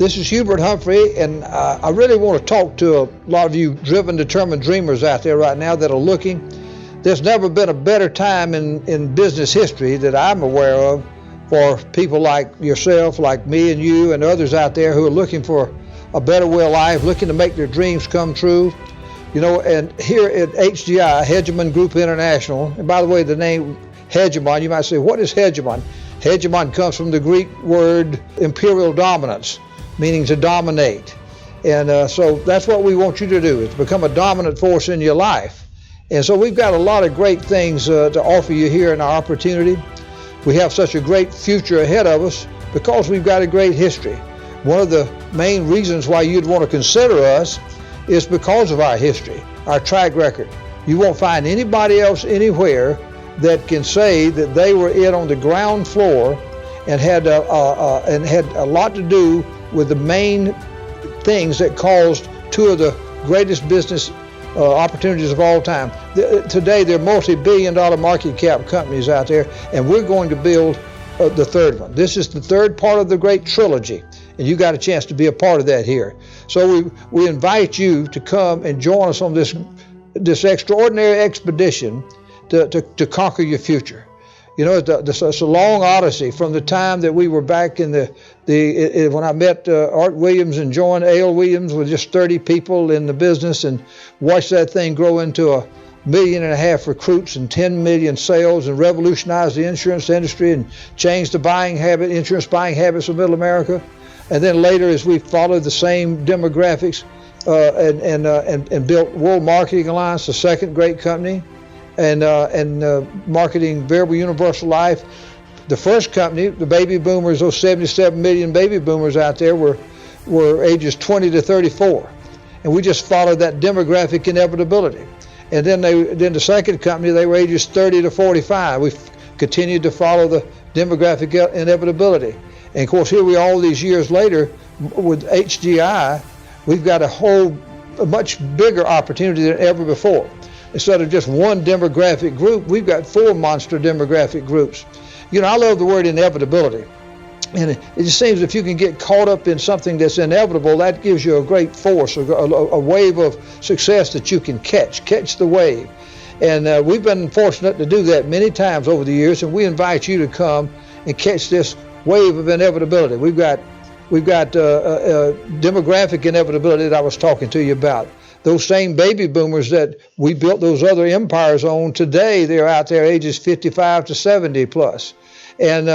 This is Hubert Humphrey, and I really want to talk to a lot of you driven, determined dreamers out there right now that are looking. There's never been a better time in business history that I'm aware of for people like yourself, like me and you and others out there who are looking for a better way of life, looking to make their dreams come true. You know, and here at HGI, Hegemon Group International, and by the way, the name Hegemon, you might say, what is Hegemon? Hegemon comes from the Greek word imperial dominance, meaning to dominate. And so that's what we want you to do, is to become a dominant force in your life. And so we've got a lot of great things to offer you here in our opportunity. We have such a great future ahead of us because we've got a great history. One of the main reasons why you'd want to consider us is because of our history, our track record. You won't find anybody else anywhere that can say that they were in on the ground floor and had a lot to do with the main things that caused two of the greatest business opportunities of all time. Today, there are multi-billion-dollar market cap companies out there, and we're going to build the third one. This is the third part of the great trilogy, and you got a chance to be a part of that here. So we invite you to come and join us on this extraordinary expedition to conquer your future. You know, it's a long odyssey from the time that we were back in when I met Art Williams and joined A.L. Williams with just 30 people in the business and watched that thing grow into 1.5 million recruits and 10 million sales and revolutionize the insurance industry and change the insurance buying habits of middle America. And then later, as we followed the same demographics and built World Marketing Alliance, the second great company, and marketing Variable Universal Life. The first company, the baby boomers, those 77 million baby boomers out there were ages 20 to 34. And we just followed that demographic inevitability. And then the second company, they were ages 30 to 45. We continued to follow the demographic inevitability. And of course, here we are all these years later with HGI, we've got a much bigger opportunity than ever before. Instead of just one demographic group, we've got 4 monster demographic groups. You know, I love the word inevitability. And it just seems if you can get caught up in something that's inevitable, that gives you a great force, a wave of success that you can catch the wave. And we've been fortunate to do that many times over the years, and we invite you to come and catch this wave of inevitability. We've got demographic inevitability that I was talking to you about. Those same baby boomers that we built those other empires on, today they're out there ages 55 to 70 plus. And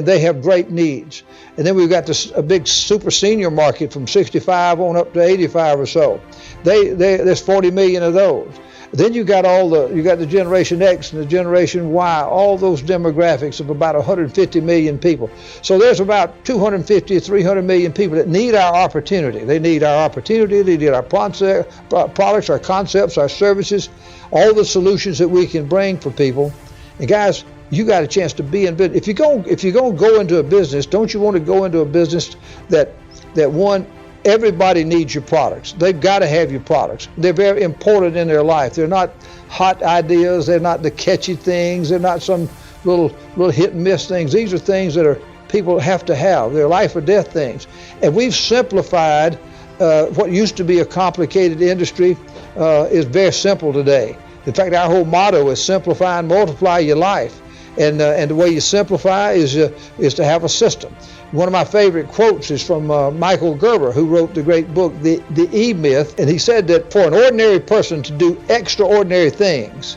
they have great needs. And then we've got a big super senior market from 65 on up to 85 or so. There's 40 million of those. Then you got the Generation X and the Generation Y, all those demographics of about 150 million people. So there's about 250 to 300 million people that need our opportunity. They need our opportunity, they need our products, our concepts, our services, all the solutions that we can bring for people. And guys, you got a chance to be in business. If you're going to go into a business, don't you want to go into a business that one, everybody needs your products. They've got to have your products. They're very important in their life. They're not hot ideas. They're not the catchy things. They're not some little hit and miss things. These are things that people have to have. They're life or death things. And we've simplified what used to be a complicated industry is very simple today. In fact, our whole motto is simplify and multiply your life. And the way you simplify is to have a system. One of my favorite quotes is from Michael Gerber, who wrote the great book, The E-Myth, and he said that for an ordinary person to do extraordinary things,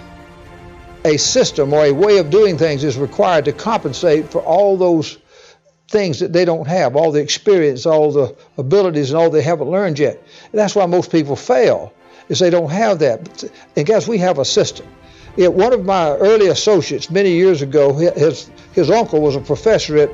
a system or a way of doing things is required to compensate for all those things that they don't have, all the experience, all the abilities, and all they haven't learned yet. And that's why most people fail, is they don't have that. And guys, we have a system. One of my early associates many years ago, his uncle was a professor at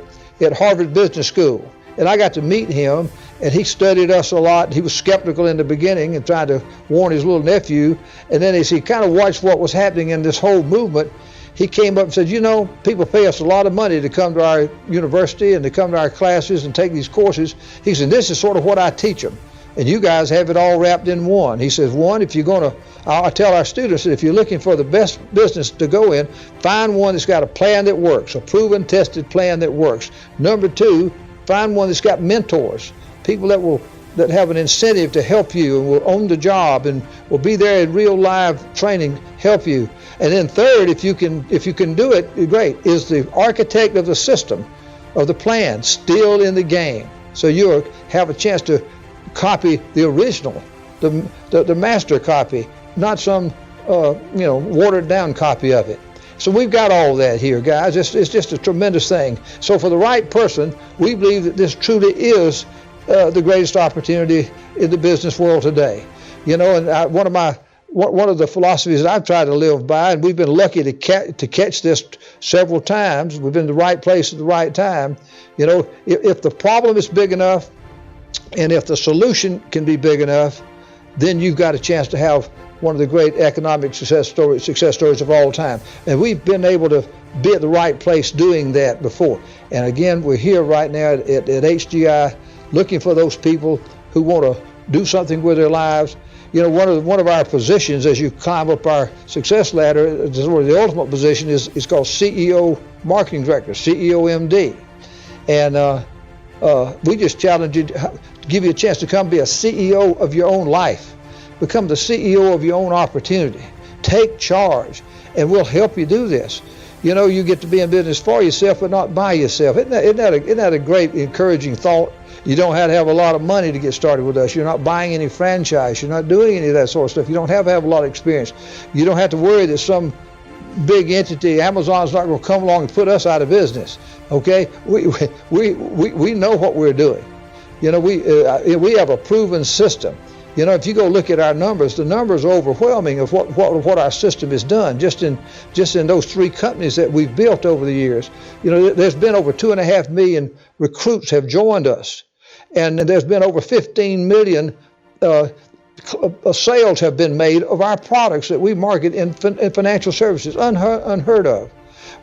Harvard Business School, and I got to meet him, and he studied us a lot. He was skeptical in the beginning and trying to warn his little nephew, and then as he kind of watched what was happening in this whole movement, he came up and said, you know, people pay us a lot of money to come to our university and to come to our classes and take these courses. He said, this is sort of what I teach them. And you guys have it all wrapped in one. He says, one, if you're going to, I tell our students that if you're looking for the best business to go in, find one that's got a plan that works, a proven, tested plan that works. Number two, find one that's got mentors, people that have an incentive to help you and will own the job and will be there in real live training, help you. And then third, if you can do it, great, is the architect of the system, of the plan, still in the game. So you have a chance to copy the original, the master copy, not some watered down copy of it. So we've got all that here, guys. It's just a tremendous thing. So for the right person, we believe that this truly is the greatest opportunity in the business world today. And one of the philosophies that I've tried to live by, and we've been lucky to catch this several times. We've been in the right place at the right time. If the problem is big enough, and if the solution can be big enough, then you've got a chance to have one of the great economic success stories of all time. And we've been able to be at the right place doing that before. And again, we're here right now at HGI looking for those people who want to do something with their lives. One of our positions as you climb up our success ladder, the ultimate position is called CEO Marketing Director, CEO MD. And we just challenge you to give you a chance to come be a CEO of your own life. Become the CEO of your own opportunity. Take charge, and we'll help you do this. You get to be in business for yourself, but not by yourself. Isn't that a great, encouraging thought? You don't have to have a lot of money to get started with us. You're not buying any franchise. You're not doing any of that sort of stuff. You don't have to have a lot of experience. You don't have to worry that some big entity, Amazon's not going to come along and put us out of business. Okay, we know what we're doing. We have a proven system. If you go look at our numbers, the numbers are overwhelming of what our system has done just in those three companies that we've built over the years. There's been over 2.5 million recruits have joined us, and there's been over 15 million sales have been made of our products that we market in financial services, unheard of.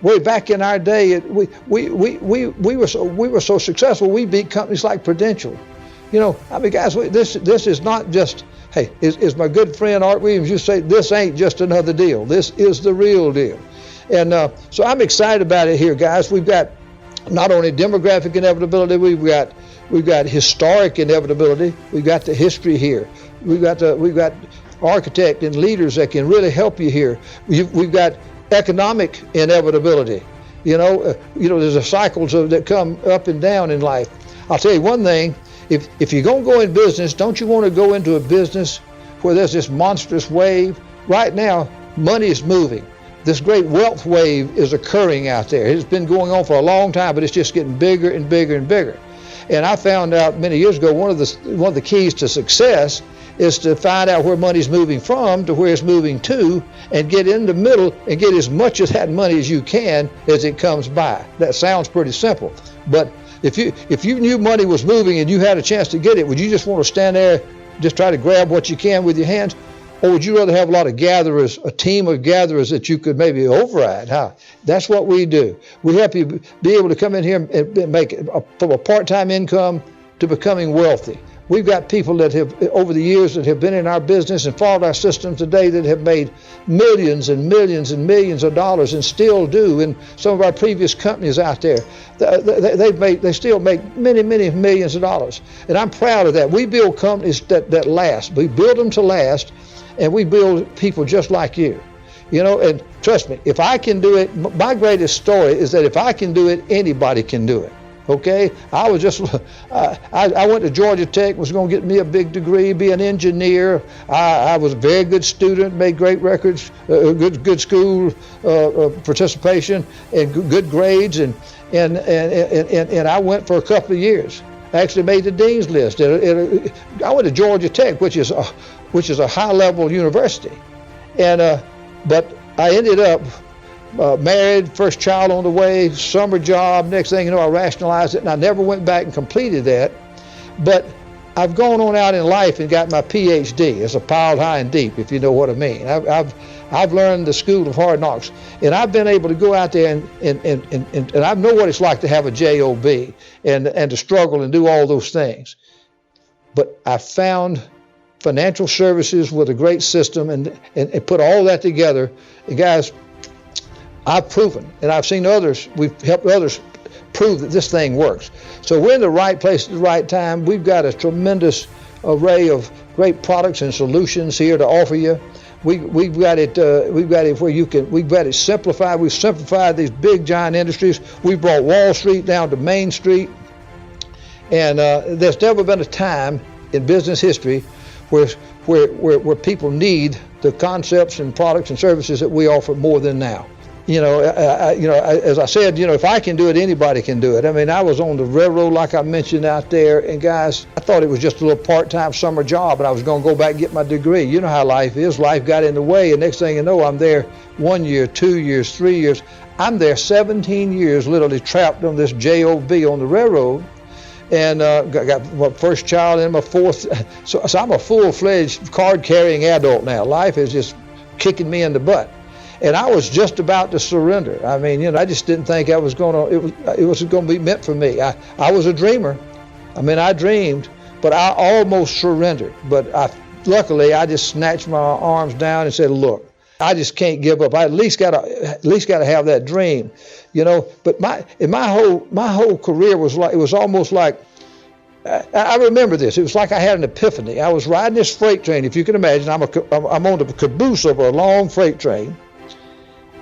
Way back in our day, we were so successful we beat companies like Prudential. Guys, this is not just, hey, is my good friend Art Williams, you say, this ain't just another deal. This is the real deal. And so I'm excited about it here, guys. We've got not only demographic inevitability, we've got historic inevitability. We've got the history here. We've got architect and leaders that can really help you here. We've got economic inevitability. There's a cycles that come up and down in life. I'll tell you one thing. If you're going to go in business, don't you want to go into a business where there's this monstrous wave? Right now, money is moving. This great wealth wave is occurring out there. It's been going on for a long time, but it's just getting bigger and bigger and bigger. And I found out many years ago one of the keys to success is to find out where money's moving from to where it's moving to, and get in the middle and get as much of that money as you can as it comes by. That sounds pretty simple, but if you knew money was moving and you had a chance to get it, would you just want to stand there, just try to grab what you can with your hands? Or would you rather have a lot of gatherers, a team of gatherers that you could maybe override? That's what we do. We help you be able to come in here and make from a part-time income to becoming wealthy. We've got people that have, over the years, that have been in our business and followed our system today that have made millions and millions and millions of dollars and still do in some of our previous companies out there. They still make many, many millions of dollars. And I'm proud of that. We build companies that last. We build them to last, and we build people just like you. And trust me, if I can do it, my greatest story is that if I can do it, anybody can do it. Okay, I went to Georgia Tech, was going to get me a big degree, be an engineer. I was a very good student, made great records, good school participation, and good grades, and I went for a couple of years. I actually made the dean's list. I went to Georgia Tech, which is a high-level university, but I ended up married, first child on the way, summer job, next thing you know, I rationalized it, and I never went back and completed that. But I've gone on out in life and got my PhD. It's a piled high and deep, if you know what I mean. I've learned the school of hard knocks, and I've been able to go out there and I know what it's like to have a job and to struggle and do all those things. But I found financial services with a great system and put all that together. And guys, I've proven, and I've seen others, we've helped others prove that this thing works. So we're in the right place at the right time. We've got a tremendous array of great products and solutions here to offer you. We've got it where you can. We've got it simplified. We've simplified these big giant industries. We've brought Wall Street down to Main Street, and there's never been a time in business history where people need the concepts and products and services that we offer more than now. As I said, if I can do it, anybody can do it. I mean, I was on the railroad, like I mentioned out there, and guys, I thought it was just a little part-time summer job, and I was going to go back and get my degree. You know how life is. Life got in the way, and next thing you know, I'm there 1 year, 2 years, 3 years. I'm there 17 years, literally trapped on this job on the railroad, and got my first child and my fourth. So I'm a full-fledged card-carrying adult now. Life is just kicking me in the butt. And I was just about to surrender. I mean, I just didn't think it wasn't going to be meant for me. I was a dreamer. I mean, I dreamed, but I almost surrendered. But luckily, I just snatched my arms down and said, "Look, I just can't give up. I at least got to have that dream, But my whole career was almost like. I remember this. It was like I had an epiphany. I was riding this freight train. If you can imagine, I'm on the caboose of a long freight train.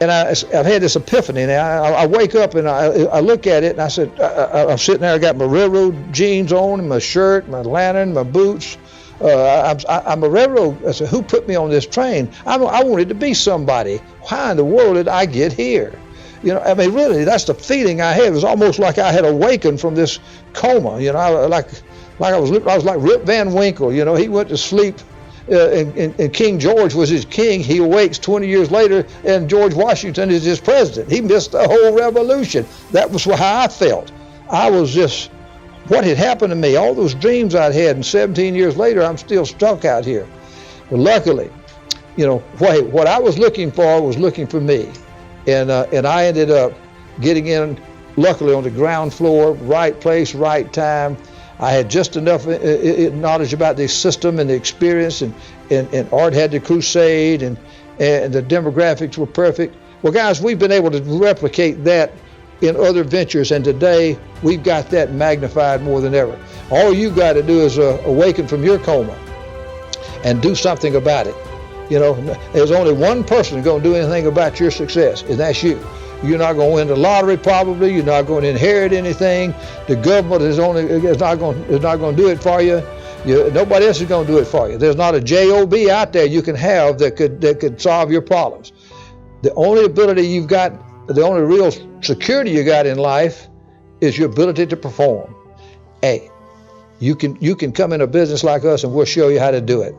And I've had this epiphany now. I wake up and I look at it and I said, I'm sitting there, I got my railroad jeans on and my shirt, my lantern, my boots. I'm a railroad. I said, who put me on this train? I wanted to be somebody. How in the world did I get here? I mean, really, that's the feeling I had. It was almost like I had awakened from this coma. I was like Rip Van Winkle. He went to sleep. And King George was his king. He awakes 20 years later, and George Washington is his president. He missed the whole revolution. That was how I felt. I was just, what had happened to me, all those dreams I'd had, and 17 years later, I'm still stuck out here. But luckily, what I was looking for was looking for me. And I ended up getting in, luckily, on the ground floor, right place, right time. I had just enough knowledge about the system and the experience, and Art had the crusade, and the demographics were perfect. Well, guys, we've been able to replicate that in other ventures, and today we've got that magnified more than ever. All you got to do is awaken from your coma and do something about it. There's only one person going to do anything about your success, and that's you. You're not going to win the lottery, probably. You're not going to inherit anything. The government is not going to do it for you. Nobody else is going to do it for you. There's not a job out there you can have that could solve your problems. The only ability you've got, the only real security you got in life, is your ability to perform. Hey, you can come in a business like us, and we'll show you how to do it.